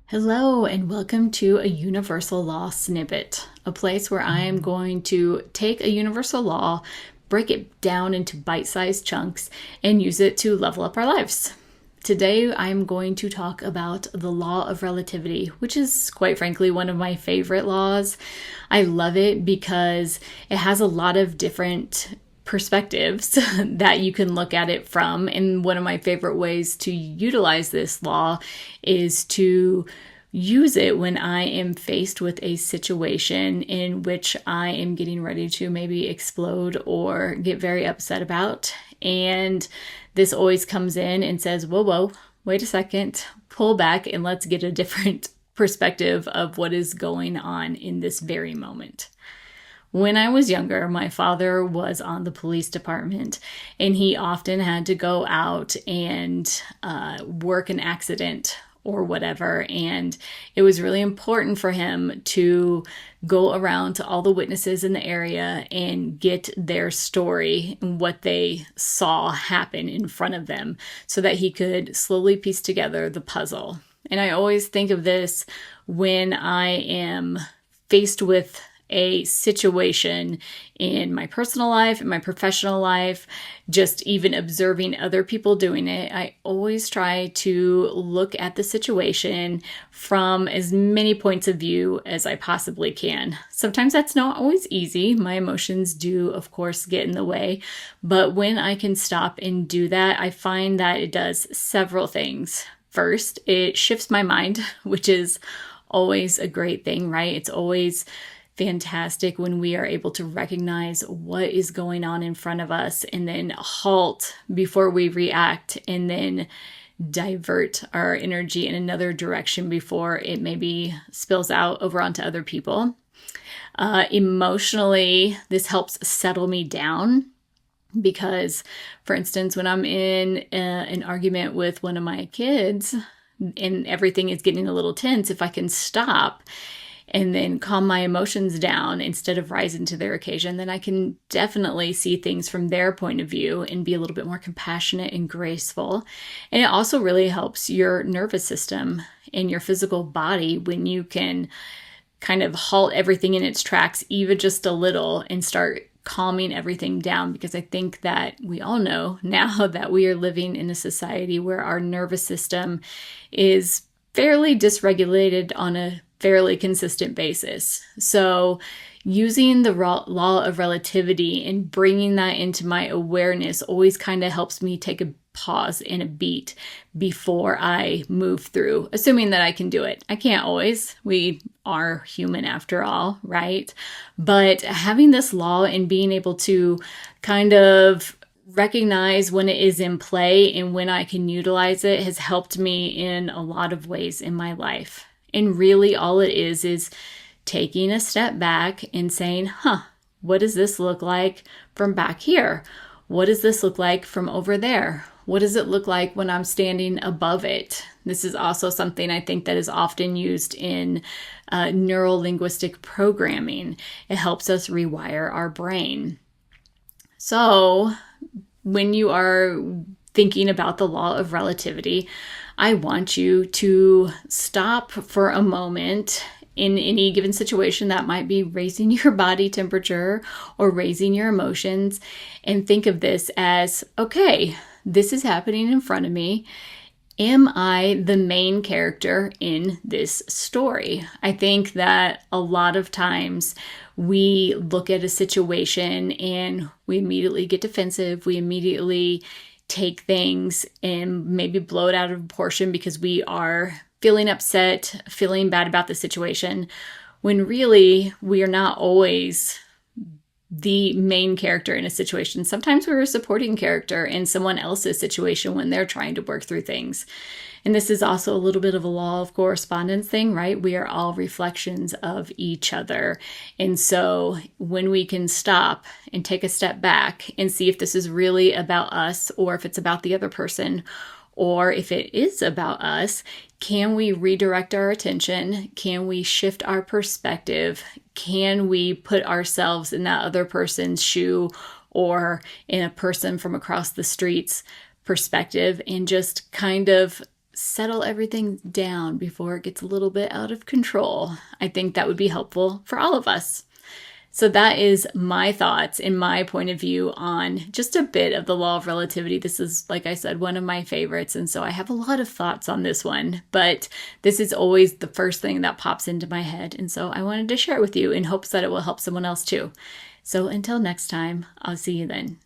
Hello, and welcome to a universal law snippet, a place where I am going to take a universal law, break it down into bite-sized chunks, and use it to level up our lives. Today, I'm going to talk about the Law of Relativity, which is quite frankly one of my favorite laws. I love it because it has a lot of different perspectives that you can look at it from. And one of my favorite ways to utilize this law is to use it when I am faced with a situation in which I am getting ready to maybe explode or get very upset about. And this always comes in and says, whoa, wait a second, pull back and let's get a different perspective of what is going on in this very moment. When I was younger, my father was on the police department, and he often had to go out and work an accident or whatever. And it was really important for him to go around to all the witnesses in the area and get their story and what they saw happen in front of them so that he could slowly piece together the puzzle. And I always think of this when I am faced with a situation in my personal life, in my professional life, just even observing other people doing it. I always try to look at the situation from as many points of view as I possibly can. Sometimes that's not always easy. My emotions do, of course, get in the way. But when I can stop and do that, I find that it does several things. First, it shifts my mind, which is always a great thing, right? It's always fantastic when we are able to recognize what is going on in front of us and then halt before we react and then divert our energy in another direction before it maybe spills out over onto other people. Emotionally, this helps settle me down because, for instance, when I'm in an argument with one of my kids and everything is getting a little tense, if I can stop and then calm my emotions down instead of rising to their occasion, then I can definitely see things from their point of view and be a little bit more compassionate and graceful. And it also really helps your nervous system and your physical body when you can kind of halt everything in its tracks, even just a little, and start calming everything down. Because I think that we all know now that we are living in a society where our nervous system is fairly dysregulated on a fairly consistent basis. So using the law of relativity and bringing that into my awareness always kind of helps me take a pause and a beat before I move through, assuming that I can do it. I can't always. We are human after all, right? But having this law and being able to kind of recognize when it is in play and when I can utilize it has helped me in a lot of ways in my life. And really all it is taking a step back and saying, what does this look like from back here? What does this look like from over there? What does it look like when I'm standing above it? This is also something I think that is often used in neuro-linguistic programming. It helps us rewire our brain. So when you are thinking about the law of relativity, I want you to stop for a moment in any given situation that might be raising your body temperature or raising your emotions and think of this as, okay, this is happening in front of me. Am I the main character in this story? I think that a lot of times we look at a situation and we immediately get defensive. We immediately take things and maybe blow it out of proportion because we are feeling upset, feeling bad about the situation, when really we are not always the main character in a situation. Sometimes we're a supporting character in someone else's situation when they're trying to work through things. And this is also a little bit of a law of correspondence thing, right? We are all reflections of each other. And so when we can stop and take a step back and see if this is really about us or if it's about the other person, or if it is about us, can we redirect our attention? Can we shift our perspective? Can we put ourselves in that other person's shoe or in a person from across the street's perspective and just kind of settle everything down before it gets a little bit out of control. I think that would be helpful for all of us. So that is my thoughts and my point of view on just a bit of the law of relativity. This is, like I said, one of my favorites. And so I have a lot of thoughts on this one, but this is always the first thing that pops into my head. And so I wanted to share it with you in hopes that it will help someone else too. So until next time, I'll see you then.